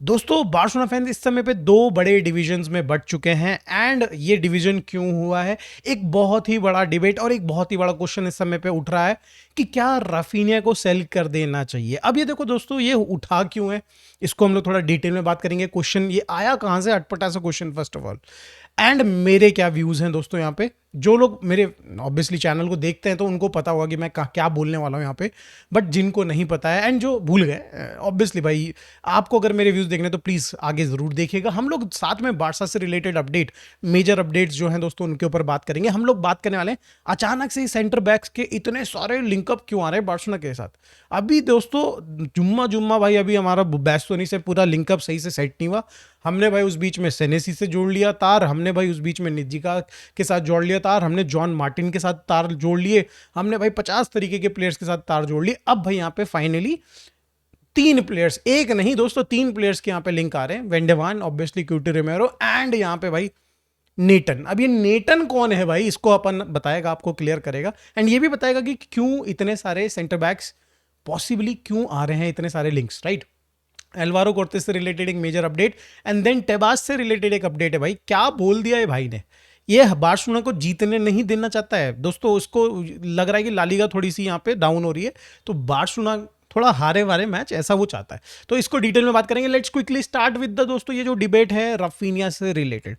दोस्तों Barcelona fans इस समय पे दो बड़े डिविजन्स में बंट चुके हैं एंड ये डिवीजन क्यों हुआ है, एक बहुत ही बड़ा डिबेट और एक बहुत ही बड़ा क्वेश्चन इस समय पे उठ रहा है कि क्या राफीनिया को सेल कर देना चाहिए। अब ये देखो दोस्तों, ये उठा क्यों है, इसको हम लोग थोड़ा डिटेल में बात करेंगे। क्वेश्चन ये आया कहां से, अटपटा सा question first of all, and मेरे क्या व्यूज हैं दोस्तों। यहाँ पे जो लोग मेरे ऑब्वियसली चैनल को देखते हैं तो उनको पता होगा कि मैं क्या बोलने वाला हूँ यहाँ पे, बट जिनको नहीं पता है एंड जो भूल गए, ऑब्वियसली भाई आपको अगर मेरे व्यूज देखने तो प्लीज आगे जरूर देखिएगा। हम लोग साथ में बारसा से रिलेटेड अपडेट, मेजर अपडेट्स जो हैं दोस्तों उनके ऊपर बात करेंगे। हम लोग बात करने वाले हैं अचानक से सेंटर बैक्स के इतने सारे लिंकअप क्यों आ रहे हैं बार्सिलोना के साथ। अभी दोस्तों जुम्मा जुम्मा भाई, अभी हमारा बैस्तोनी से पूरा लिंकअप सही से सेट नहीं हुआ। हमने भाई उस बीच में सेनेसी से जोड़ लिया तार, हमने भाई उस बीच में निजिका के साथ जोड़ लिया तार, हमने जॉन मार्टिन के साथ तार जोड़ लिए, हमने भाई 50 तरीके के प्लेयर्स के साथ तार जोड़ लिए। अब भाई यहाँ पे फाइनली तीन प्लेयर्स, एक नहीं दोस्तों तीन प्लेयर्स के यहाँ पे लिंक आ रहे हैं। वेंडेवान, ऑब्वियसली क्यूटी रोमेरो एंड यहाँ पे भाई नेटन। अब ये नेटन कौन है भाई, इसको अपन बताएगा, आपको क्लियर करेगा एंड ये भी बताएगा कि क्यों इतने सारे सेंटर बैक्स पॉसिबली क्यों आ रहे हैं, इतने सारे लिंक्स, राइट। एल्वारो कोर्टेस से रिलेटेड एक मेजर अपडेट एंड देन टेबास से रिलेटेड एक अपडेट है। भाई क्या बोल दिया है भाई ने, ये बार्सिलोना को जीतने नहीं देना चाहता है दोस्तों। उसको लग रहा है कि लालिगा थोड़ी सी यहाँ पे डाउन हो रही है, तो बार्सिलोना थोड़ा हारे वारे मैच ऐसा वो चाहता है। तो इसको डिटेल में बात करेंगे। Let's quickly start with the दोस्तों ये जो डिबेट है राफीनिया से रिलेटेड।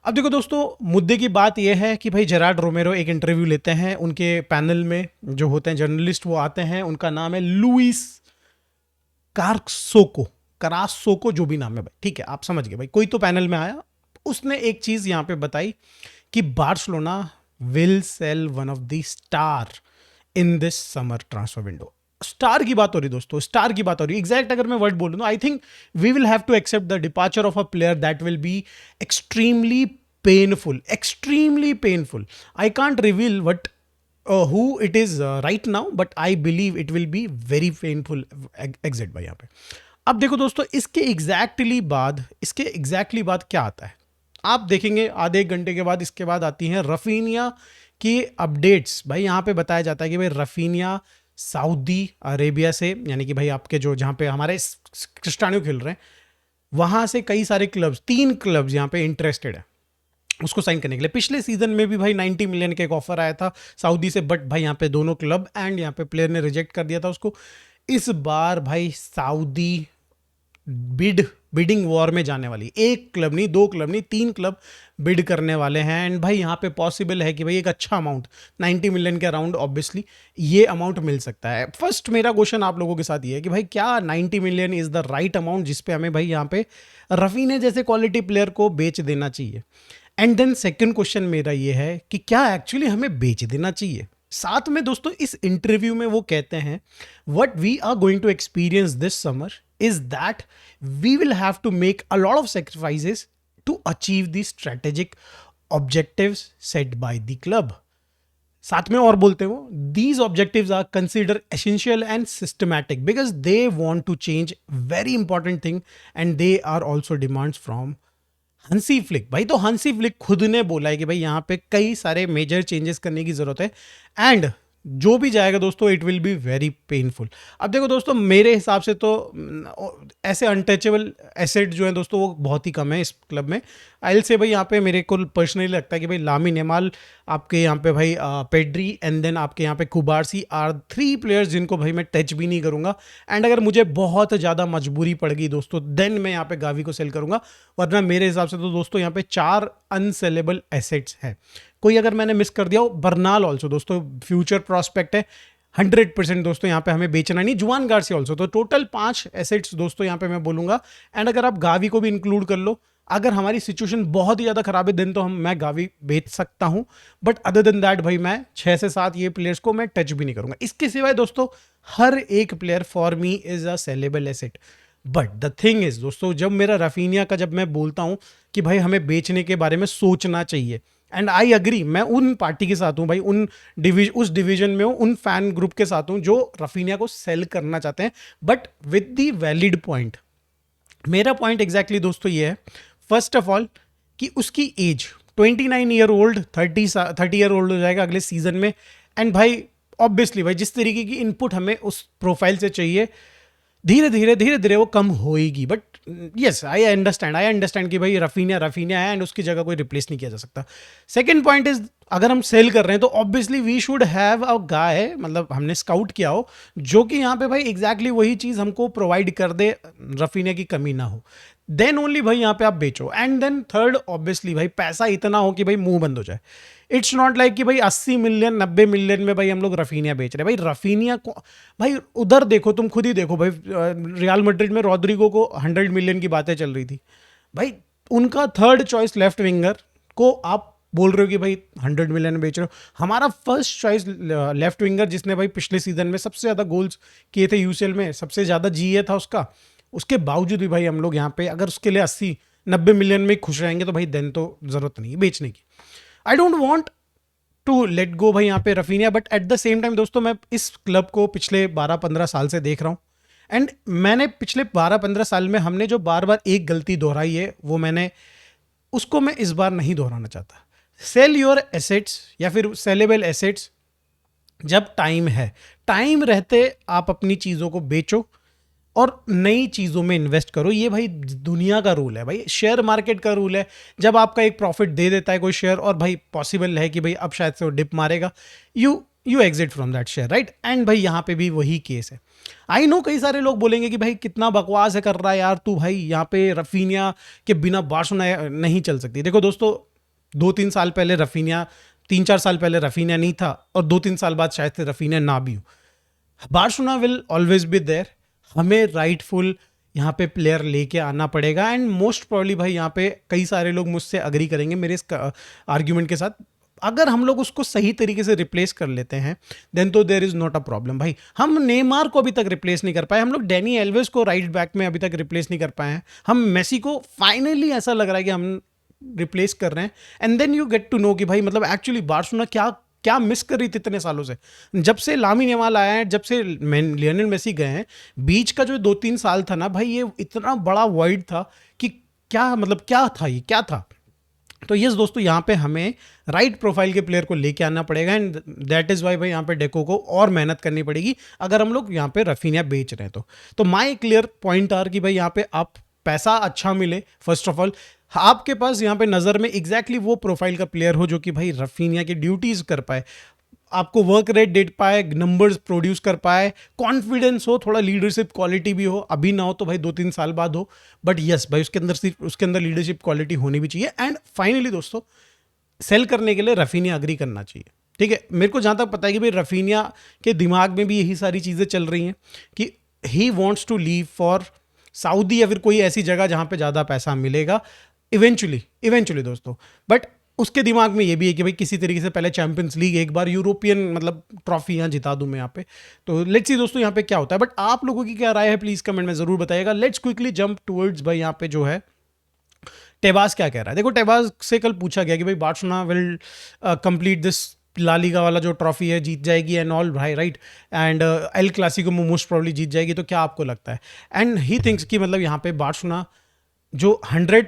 अब देखो दोस्तों, मुद्दे की बात यह है कि भाई जेरार्ड रोमेरो एक इंटरव्यू लेते हैं, उनके पैनल में जो होते हैं जर्नलिस्ट वो आते हैं, उनका नाम है लुइस कार्सोको, करासोको, जो भी नाम है भाई, ठीक है आप समझ गए भाई, कोई तो पैनल में आया, उसने एक चीज यहां पे बताई कि Barcelona will sell one of the star in this summer transfer window. Star की बात हो रही दोस्तों, स्टार की बात हो रही। एग्जैक्ट अगर मैं वर्ड बोलूं तो I think we will have to accept the departure of a player that will be extremely painful, extremely painful. I can't reveal what who it is right now, but I believe it will be very painful exit भाई यहाँ पे। अब देखो दोस्तों, इसके exactly बाद क्या आता है आप देखेंगे। आधे एक घंटे के बाद इसके बाद आती हैं रफीनिया की अपडेट्स। भाई यहाँ पे बताया जाता है कि भाई रफीनिया सऊदी अरेबिया से, यानी कि भाई आपके जो जहाँ पे हमारे क्रिस्टियानो खेल रहे हैं वहाँ से कई सारे क्लब्स, 3 क्लब्स यहाँ पे इंटरेस्टेड है उसको साइन करने के लिए। पिछले सीजन में भी भाई 90 मिलियन का एक ऑफर आया था सऊदी से, बट भाई यहाँ पे दोनों क्लब एंड यहाँ पे प्लेयर ने रिजेक्ट कर दिया था उसको। इस बार भाई सऊदी बिडिंग वॉर में जाने वाली, एक क्लब नहीं, 2 क्लब नहीं, 3 क्लब बिड करने वाले हैं एंड भाई यहाँ पे पॉसिबल है कि भाई एक अच्छा अमाउंट 90 मिलियन के अराउंड ऑब्वियसली ये अमाउंट मिल सकता है। फर्स्ट मेरा क्वेश्चन आप लोगों के साथ ये है कि भाई क्या 90 million is the right amount जिसपे हमें भाई यहाँ पे रफीने जैसे क्वालिटी प्लेयर को बेच देना चाहिए। एंड देन सेकंड क्वेश्चन मेरा ये है कि क्या एक्चुअली हमें बेच देना चाहिए। साथ में दोस्तों इस इंटरव्यू में वो कहते हैं what we are going to experience this summer is that we will have to make a lot of sacrifices to achieve the strategic objectives set by the club. साथ में और बोलते हो these objectives are consider essential and systematic because they want to change very important thing and they are also demands from Hansi Flick. भाई तो हंसी flick खुद ने बोला है कि भाई यहाँ पे कई सारे मेजर चेंजेस करने की जरूरत है एंड जो भी जाएगा दोस्तों it will be very painful. अब देखो दोस्तों, मेरे हिसाब से तो ऐसे अनटचेबल एसेट जो है दोस्तों वो बहुत ही कम है इस क्लब में। आई से भाई यहाँ पे मेरे को पर्सनली लगता है कि भाई लामिन यमाल, आपके यहाँ पे भाई पेड्री एंड देन आपके यहाँ पे कुबारसी आर 3 प्लेयर्स जिनको भाई मैं टच भी नहीं करूंगा। एंड अगर मुझे बहुत ज़्यादा मजबूरी पड़ गई दोस्तों देन मैं यहाँ पे गावी को सेल करूंगा, वरना मेरे हिसाब से तो दोस्तों यहाँ पे 4 अनसेलेबल एसेट्स हैं। कोई अगर मैंने मिस कर दिया हो, बर्नाल ऑल्सो दोस्तों फ्यूचर प्रॉस्पेक्ट है 100% दोस्तों, यहाँ पे हमें बेचना नहीं। जुआन गार्सिया ऑल्सो, तो टोटल 5 एसेट्स दोस्तों यहाँ पे मैं बोलूंगा। एंड अगर आप गावी को भी इंक्लूड कर लो, अगर हमारी सिचुएशन बहुत ही ज़्यादा खराब है दिन तो मैं गावी बेच सकता हूँ, बट अदर देन दैट भाई मैं 6 से 7 ये प्लेयर्स को मैं टच भी नहीं करूंगा। इसके सिवाय दोस्तों हर एक player for me is a saleable asset. But the thing is दोस्तों, जब मेरा रफीनिया का जब मैं बोलता हूँ कि भाई हमें बेचने के बारे में सोचना चाहिए, एंड आई अग्री, मैं उन पार्टी के साथ हूं भाई, उस डिवीजन में हूं, उन फैन ग्रुप के साथ हूं जो रफीनिया को सेल करना चाहते हैं, but with the valid point. मेरा पॉइंट एग्जैक्टली दोस्तों ये है, फर्स्ट ऑफ ऑल कि उसकी age 29 year old, 30 year old हो जाएगा अगले सीजन में। एंड भाई ऑब्वियसली भाई जिस तरीके की इनपुट हमें उस प्रोफाइल से चाहिए, धीरे धीरे वो कम होएगी, बट यस आई अंडरस्टैंड कि भाई रफीनिया है एंड उसकी जगह कोई रिप्लेस नहीं किया जा सकता। सेकंड पॉइंट इज, अगर हम सेल कर रहे हैं तो obviously we should have a guy, मतलब हमने स्काउट किया हो जो कि यहाँ पे भाई एग्जैक्टली वही चीज हमको प्रोवाइड कर दे, रफीनिया की कमी ना हो, देन ओनली भाई यहाँ पे आप बेचो। एंड देन थर्ड ऑब्वियसली भाई पैसा इतना हो कि भाई मुंह बंद हो जाए। इट्स नॉट लाइक कि भाई 80 मिलियन 90 मिलियन में भाई हम लोग रफीनिया बेच रहे हैं। भाई रफीनिया को भाई उधर देखो, तुम खुद ही देखो भाई, रियल मैड्रिड में रॉड्रिगो को 100 मिलियन की बातें चल रही थी भाई, उनका थर्ड चॉइस लेफ्ट विंगर को आप बोल रहे हो कि भाई 100 मिलियन बेच रहे हो। हमारा फर्स्ट चॉइस लेफ्ट विंगर जिसने भाई पिछले सीजन में सबसे ज्यादा गोल्स किए थे यूसीएल में, सबसे ज्यादा जीए था उसका, उसके बावजूद भी भाई हम लोग यहाँ पे अगर उसके लिए 80-90 मिलियन में खुश रहेंगे तो भाई देन तो जरूरत नहीं है बेचने की। I don't want to let go भाई यहाँ पे Raphinha, but at the same time दोस्तों मैं इस क्लब को पिछले 12-15 साल से देख रहा हूँ, एंड मैंने पिछले 12-15 साल में हमने जो बार बार एक गलती दोहराई है वो मैंने उसको मैं इस बार नहीं दोहराना चाहता। सेल योर एसेट्स या फिर सेलेबल एसेट्स जब टाइम है, टाइम रहते आप अपनी चीज़ों को बेचो और नई चीज़ों में इन्वेस्ट करो। ये भाई दुनिया का रूल है, भाई शेयर मार्केट का रूल है। जब आपका एक प्रॉफिट दे देता है कोई शेयर और भाई पॉसिबल है कि भाई अब शायद से वो डिप मारेगा, you exit from that share, right. And भाई यहाँ पे भी वही केस है। आई नो कई सारे लोग बोलेंगे कि भाई कितना बकवास है कर रहा है यार तू, भाई यहाँ पे रफीनिया के बिना बार्सिलोना नहीं चल सकती। देखो दोस्तों, 2-3 साल पहले रफीनिया, 3-4 साल पहले रफीनिया नहीं था और 2-3 साल बाद शायद से रफीनिया ना भी हो। Barcelona will always be there. हमें राइटफुल यहाँ पे प्लेयर लेके आना पड़ेगा। एंड मोस्ट प्रॉब्ली भाई यहाँ पे कई सारे लोग मुझसे अग्री करेंगे मेरे इस आर्ग्यूमेंट के साथ, अगर हम लोग उसको सही तरीके से रिप्लेस कर लेते हैं देन तो there is not a problem. भाई हम नेमार को अभी तक रिप्लेस नहीं कर पाए, हम लोग डैनी एल्वेस को राइट बैक में अभी तक रिप्लेस नहीं कर पाए हैं, हम मेसी को फाइनली ऐसा लग रहा है कि हम रिप्लेस कर रहे हैं। And then you get to know कि भाई मतलब एक्चुअली बार्सिलोना क्या क्या मिस कर रही थी इतने सालों से। जब से लामिन यमाल आया है, जब से लियोनेल मेसी गए हैं, बीच का जो 2-3 साल था ना भाई, ये इतना बड़ा वॉइड था कि क्या मतलब क्या था, ये क्या था। तो यस दोस्तों, यहाँ पे हमें राइट प्रोफाइल के प्लेयर को लेके आना पड़ेगा एंड दैट इज वाई भाई यहाँ पे डेको को और मेहनत करनी पड़ेगी अगर हम लोग यहाँ पे रफीनिया बेच रहे हैं तो माई क्लियर पॉइंट आर कि भाई यहाँ पे आप पैसा अच्छा मिले। फर्स्ट ऑफ ऑल आपके पास यहाँ पे नज़र में एग्जैक्टली वो प्रोफाइल का प्लेयर हो जो कि भाई रफीनिया की ड्यूटीज कर पाए, आपको वर्क रेट दे पाए, नंबर्स प्रोड्यूस कर पाए, कॉन्फिडेंस हो, थोड़ा लीडरशिप क्वालिटी भी हो। अभी ना हो तो भाई 2-3 साल बाद हो, बट यस भाई उसके अंदर लीडरशिप क्वालिटी होनी भी चाहिए। एंड फाइनली दोस्तों, सेल करने के लिए रफीनिया अग्री करना चाहिए, ठीक है। मेरे को जहाँ तक पता है कि भाई रफीनिया के दिमाग में भी यही सारी चीज़ें चल रही हैं कि he wants to leave for Saudi या फिर कोई ऐसी जगह जहाँ पे ज़्यादा पैसा मिलेगा इवेंचुअली दोस्तों। बट उसके दिमाग में ये भी है कि भाई किसी तरीके से पहले चैंपियंस लीग, एक बार यूरोपियन मतलब ट्रॉफी यहाँ जिता दूं मैं यहाँ पे। तो लेट्स सी दोस्तों यहाँ पे क्या होता है, बट आप लोगों की क्या राय है प्लीज कमेंट में जरूर बताइएगा। लेट्स क्विकली जंप टुवर्ड्स भाई यहाँ पे जो है टेबास क्या कह रहा है। देखो टेबास से कल पूछा गया कि भाई Barcelona will complete this La Liga वाला जो ट्रॉफी है जीत जाएगी एंड ऑल भाई, राइट। एंड एल क्लासिको में मोस्ट प्रॉब्ली जीत जाएगी, तो क्या आपको लगता है। एंड ही थिंक्स कि मतलब यहाँ पे बार्सिलोना जो 100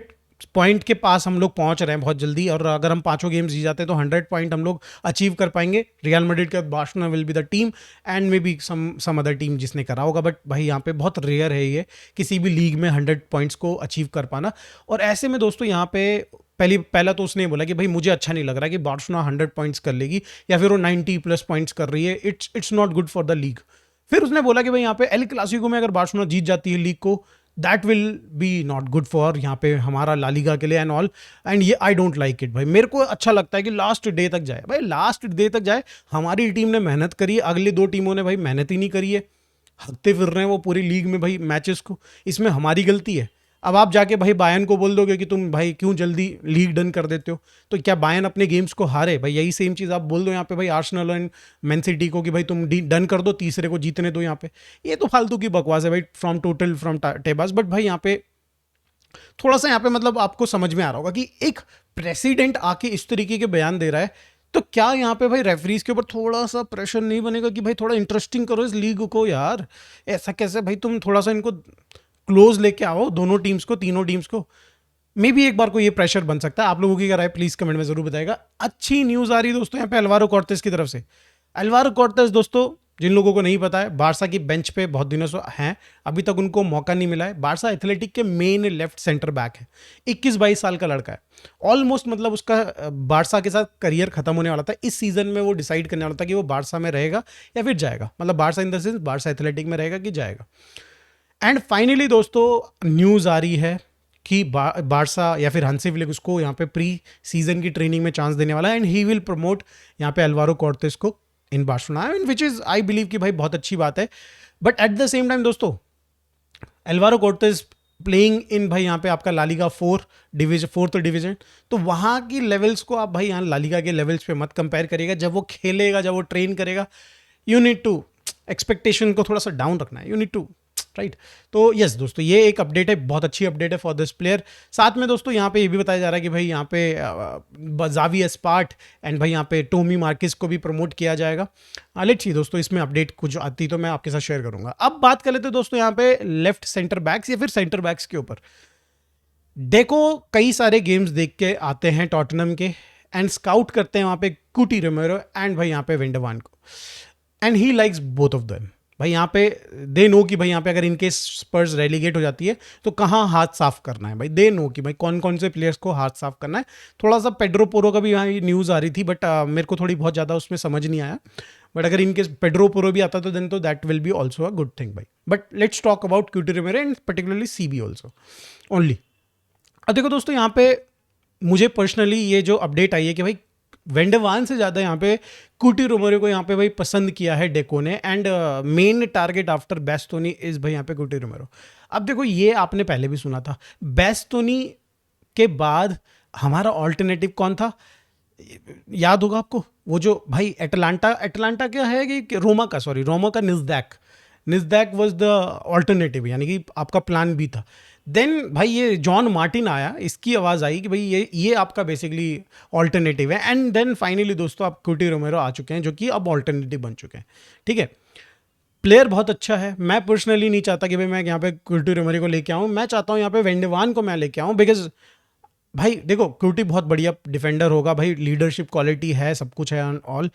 पॉइंट के पास हम लोग पहुंच रहे हैं बहुत जल्दी, और अगर हम 5 गेम्स जीत जाते हैं तो 100 पॉइंट हम लोग अचीव कर पाएंगे। रियल मैड्रिड के बाद Barcelona will be the team and maybe some other team जिसने करा होगा, बट भाई यहाँ पे बहुत रेयर है ये किसी भी लीग में 100 पॉइंट्स को अचीव कर पाना। और ऐसे में दोस्तों यहाँ पे पहला तो उसने बोला कि भाई मुझे अच्छा नहीं लग रहा कि बार्सिलोना 100 पॉइंट्स कर लेगी या फिर वो 90+ पॉइंट्स कर रही है, it's not good for the league. फिर उसने बोला कि भाई यहाँ पे एल क्लासिको में अगर बार्सिलोना जीत जाती है लीग को, that will B not good for यहाँ पे हमारा ला लीगा के लिए एंड ऑल। एंड ये आई डोंट लाइक इट भाई। मेरे को अच्छा लगता है कि लास्ट डे तक जाए भाई, लास्ट डे तक जाए। हमारी टीम ने मेहनत करी है, अगली 2 टीमों ने भाई मेहनत ही नहीं करी है, हकते फिर रहे हैं वो पूरी लीग में भाई मैचेस को, इसमें हमारी गलती है। अब आप जाके भाई बायन को बोल दोगे कि तुम भाई क्यों जल्दी लीग डन कर देते हो, तो क्या बायन अपने गेम्स को हारे भाई? यही सेम चीज़ आप बोल दो यहाँ पे भाई आर्सेनल एंड मैन सिटी को कि भाई तुम डन कर दो, तीसरे को जीतने दो यहाँ पे। ये तो फालतू की बकवास है भाई फ्रॉम टेबास। बट भाई यहाँ पे थोड़ा सा यहाँ पे मतलब आपको समझ में आ रहा होगा कि एक प्रेसिडेंट आके इस तरीके के बयान दे रहा है, तो क्या यहाँ पे भाई रेफरीज के ऊपर थोड़ा सा प्रेशर नहीं बनेगा कि भाई थोड़ा इंटरेस्टिंग करो इस लीग को यार? ऐसा कैसे भाई, तुम थोड़ा सा इनको क्लोज लेके आओ, दोनों टीम्स को, तीनों टीम्स को। मे बी एक बार को ये प्रेशर बन सकता है। आप लोगों की क्या राय प्लीज कमेंट में जरूर बताएगा। अच्छी न्यूज आ रही है दोस्तों यहाँ पे अल्वारो कॉर्टेस की तरफ से। अल्वारो कॉर्टेस दोस्तों जिन लोगों को नहीं पता है, बारसा की बेंच पे बहुत दिनों से हैं, अभी तक उनको मौका नहीं मिला है। बारसा एथलेटिक के मेन लेफ्ट सेंटर बैक है, 21-22 साल का लड़का है। ऑलमोस्ट मतलब उसका बारसा के साथ करियर खत्म होने वाला था। इस सीजन में वो डिसाइड करने वाला था कि वो बारसा में रहेगा या फिर जाएगा, मतलब Barça in the sense Barça athletic में रहेगा कि जाएगा। एंड फाइनली दोस्तों न्यूज़ आ रही है कि बारसा या फिर हंसी फ्लिक उसको यहाँ पे प्री सीजन की ट्रेनिंग में चांस देने वाला है, एंड ही विल प्रमोट यहाँ पे अल्वारो कॉर्टेस को इन Barcelona, and which is I believe कि भाई बहुत अच्छी बात है। But at the same time दोस्तों, अल्वारो कॉर्टेस प्लेइंग इन भाई यहाँ पे आपका लालिगा फोर्थ डिवीजन, तो वहाँ की लेवल्स को आप भाई यहाँ लालिगा के लेवल्स पे मत कंपेयर करिएगा। जब वो खेलेगा, जब वो ट्रेन करेगा, यू नीड टू एक्सपेक्टेशन को थोड़ा सा डाउन रखना है, यू नीड टू राइट। तो यस दोस्तों, ये एक अपडेट है, बहुत अच्छी अपडेट है फॉर दिस प्लेयर। साथ में दोस्तों यहाँ पे ये भी बताया जा रहा है कि भाई यहाँ पे जावी एस्पार्ट एंड भाई यहाँ पे टोमी मार्किस को भी प्रमोट किया जाएगा। लेट्स सी दोस्तों, इसमें अपडेट कुछ आती तो मैं आपके साथ शेयर करूंगा। अब बात कर लेते हैं दोस्तों यहाँ पे लेफ्ट सेंटर बैक्स या फिर सेंटर बैक्स के ऊपर। डेको कई सारे गेम्स देख के आते हैं टॉटनम के एंड स्काउट करते हैं वहाँ पे कुटी रोमेरो एंड भाई यहाँ पे वेंडरवान को, and he likes both of them. भाई यहाँ पे दे नो कि भाई यहाँ पे अगर इनके स्पर्स रेलीगेट हो जाती है तो कहाँ हाथ साफ करना है। भाई दे नो कि भाई कौन कौन से प्लेयर्स को हाथ साफ करना है। थोड़ा सा पेड्रो पोरो का भी यहाँ न्यूज़ आ रही थी, बट मेरे को थोड़ी बहुत ज़्यादा उसमें समझ नहीं आया। बट अगर इनके पेड्रो पोरो भी आता तो देन तो that will be also a good thing भाई। But let's talk about Cuti Romero and particularly CB also only. अब देखो दोस्तों, यहाँ पे मुझे पर्सनली ये जो अपडेट आई है कि भाई वेंडरवान से ज़्यादा यहाँ पे कुटी रोमेरो को यहाँ पे भाई पसंद किया है डेको ने, and main target after Bastoni is भाई यहाँ पे कुटी रोमेरो। अब देखो, ये आपने पहले भी सुना था, बेस्तोनी के बाद हमारा ऑल्टरनेटिव कौन था, याद होगा आपको, वो जो भाई एटलांटा क्या है कि रोमा का निज़दैक वॉज द ऑल्टरनेटिव, यानी कि आपका प्लान बी था। देन भाई ये जॉन मार्टिन आया, इसकी आवाज़ आई कि भाई ये आपका बेसिकली ऑल्टरनेटिव है, एंड देन फाइनली दोस्तों आप कुटी रोमेरो आ चुके हैं जो कि अब ऑल्टरनेटिव बन चुके हैं। ठीक है, प्लेयर बहुत अच्छा है। मैं पर्सनली नहीं चाहता कि भाई मैं यहाँ पे कुटी रोमेरो को लेके आऊँ, मैं चाहता हूँ यहाँ पे वेंडरवान को मैं लेके आऊँ, बिकॉज भाई देखो क्यूटी बहुत बढ़िया डिफेंडर होगा भाई, लीडरशिप क्वालिटी है, सब कुछ है ऑल,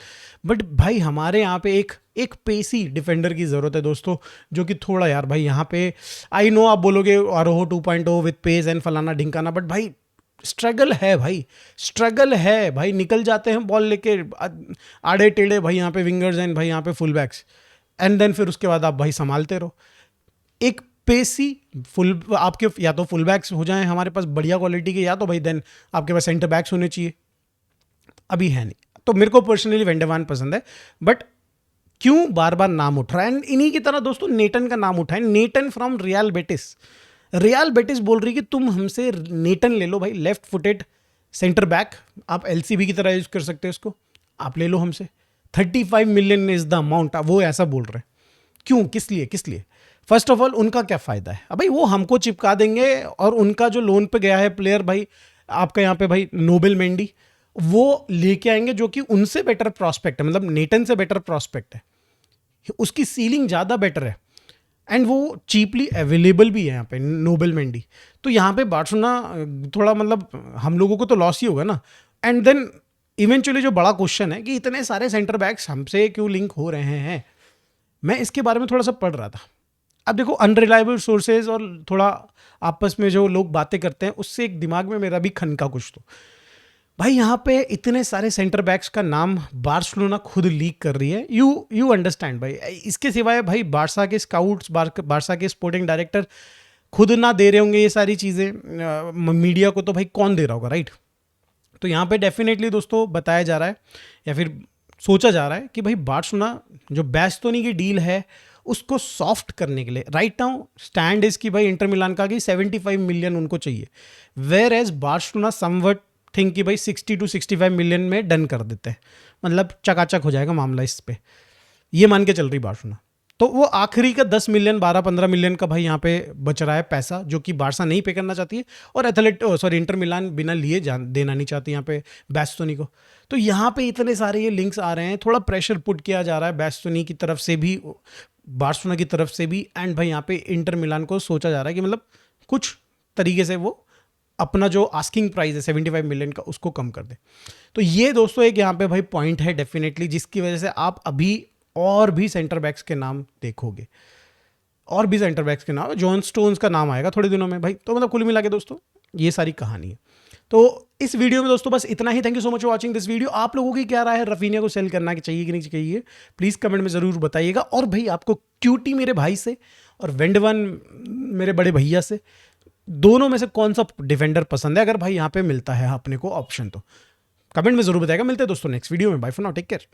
बट भाई हमारे यहाँ पे एक पेसी डिफेंडर की ज़रूरत है दोस्तों, जो कि थोड़ा यार भाई यहाँ पे आई नो आप बोलोगे आरोहो 2.0 विथ पेस एंड फलाना ढिंकाना, बट भाई स्ट्रगल है भाई निकल जाते हैं बॉल लेके आड़े टेढ़े भाई यहाँ पे विंगर्स एंड भाई यहाँ पे फुल बैक्स, एंड देन फिर उसके बाद आप भाई संभालते रहो। एक पेसी फुल आपके या तो फुल बैक्स हो जाएं हमारे पास बढ़िया क्वालिटी के, या तो भाई देन आपके पास सेंटर बैक्स होने चाहिए, अभी है नहीं। तो मेरे को पर्सनली वेंडरवान पसंद है, बट क्यों बार बार नाम उठ रहा है, एंड इन्हीं की तरह दोस्तों नेटन का नाम उठा है, नेटन फ्रॉम रियल बेटिस बोल रही कि तुम हमसे नेटन ले लो भाई, लेफ्ट फुटेड सेंटर बैक, आप एलसीबी की तरह यूज कर सकते हो इसको, आप ले लो हमसे, 35 मिलियन इज द अमाउंट, वो ऐसा बोल रहे हैं। क्यों, किस लिए? फर्स्ट ऑफ ऑल उनका क्या फ़ायदा है, अब भाई वो हमको चिपका देंगे, और उनका जो लोन पे गया है प्लेयर भाई आपका यहाँ पे भाई नोबेल मेंडी, वो लेके आएंगे जो कि उनसे बेटर प्रॉस्पेक्ट है, मतलब नेटन से बेटर प्रॉस्पेक्ट है, उसकी सीलिंग ज़्यादा बेटर है, एंड वो चीपली अवेलेबल भी है यहाँ पे नोबेल मेंडी। तो यहाँ पे बार्सिलोना थोड़ा मतलब हम लोगों को तो लॉस ही होगा ना। एंड देन इवेंचुअली जो बड़ा क्वेश्चन है कि इतने सारे सेंटर बैक्स हमसे क्यों लिंक हो रहे हैं, मैं इसके बारे में थोड़ा सा पढ़ रहा था। अब देखो अनरिलायबल सोर्सेज और थोड़ा आपस में जो लोग बातें करते हैं, उससे एक दिमाग में मेरा भी खनका कुछ। तो भाई यहाँ पे इतने सारे सेंटर बैक्स का नाम बार्सिलोना खुद लीक कर रही है, यू अंडरस्टैंड भाई। इसके सिवाय भाई बारसा के स्काउट्स, बारसा के स्पोर्टिंग डायरेक्टर खुद ना दे रहे होंगे ये सारी चीज़ें मीडिया को, तो भाई कौन दे रहा होगा, राइट। तो यहाँ पे डेफिनेटली दोस्तों बताया जा रहा है या फिर सोचा जा रहा है कि भाई बार्सिलोना जो बेस्तोनी की डील है उसको सॉफ्ट करने के लिए राइट नाउ स्टैंड इज कि भाई इंटर मिलान का कि 75 मिलियन उनको चाहिए, whereas Barcelona somewhat think कि भाई 60 to 65 मिलियन में डन कर देते हैं, मतलब चकाचक हो जाएगा मामला इस पे, ये मान के चल रही बार्सिलोना। तो वो आखिरी का 10 मिलियन 12-15 मिलियन का भाई यहाँ पे बच रहा है पैसा, जो कि बारसा नहीं पे करना चाहती है, और इंटर मिलान बिना लिए देना नहीं चाहती यहाँ पे बेस्तोनी को। तो यहाँ पे इतने सारे ये लिंक्स आ रहे हैं, थोड़ा प्रेशर पुट किया जा रहा है बेस्तोनी की तरफ से भी, बार्सिलोना की तरफ से भी, एंड भाई यहाँ पे इंटर मिलान को सोचा जा रहा है कि मतलब कुछ तरीके से वो अपना जो आस्किंग प्राइस है 75 मिलियन का उसको कम कर दे। तो ये दोस्तों एक यहाँ पे भाई पॉइंट है डेफिनेटली, जिसकी वजह से आप अभी और भी सेंटर बैक्स के नाम देखोगे, और भी सेंटर बैक्स के नाम, जॉन स्टोन्स का नाम आएगा थोड़े दिनों में भाई। तो मतलब कुल मिला के दोस्तों ये सारी कहानी है। तो इस वीडियो में दोस्तों बस इतना ही। Thank you so much for watching this video. आप लोगों की क्या राय है, रफीनिया को सेल करना चाहिए कि नहीं चाहिए, प्लीज़ कमेंट में ज़रूर बताइएगा। और भाई आपको क्यूटी मेरे भाई से और वेंडवन मेरे बड़े भैया से, दोनों में से कौन सा डिफेंडर पसंद है, अगर भाई यहाँ पे मिलता है अपने को ऑप्शन, तो कमेंट में ज़रूर बताइएगा। मिलते हैं दोस्तों नेक्स्ट वीडियो में। Bye for now, take care.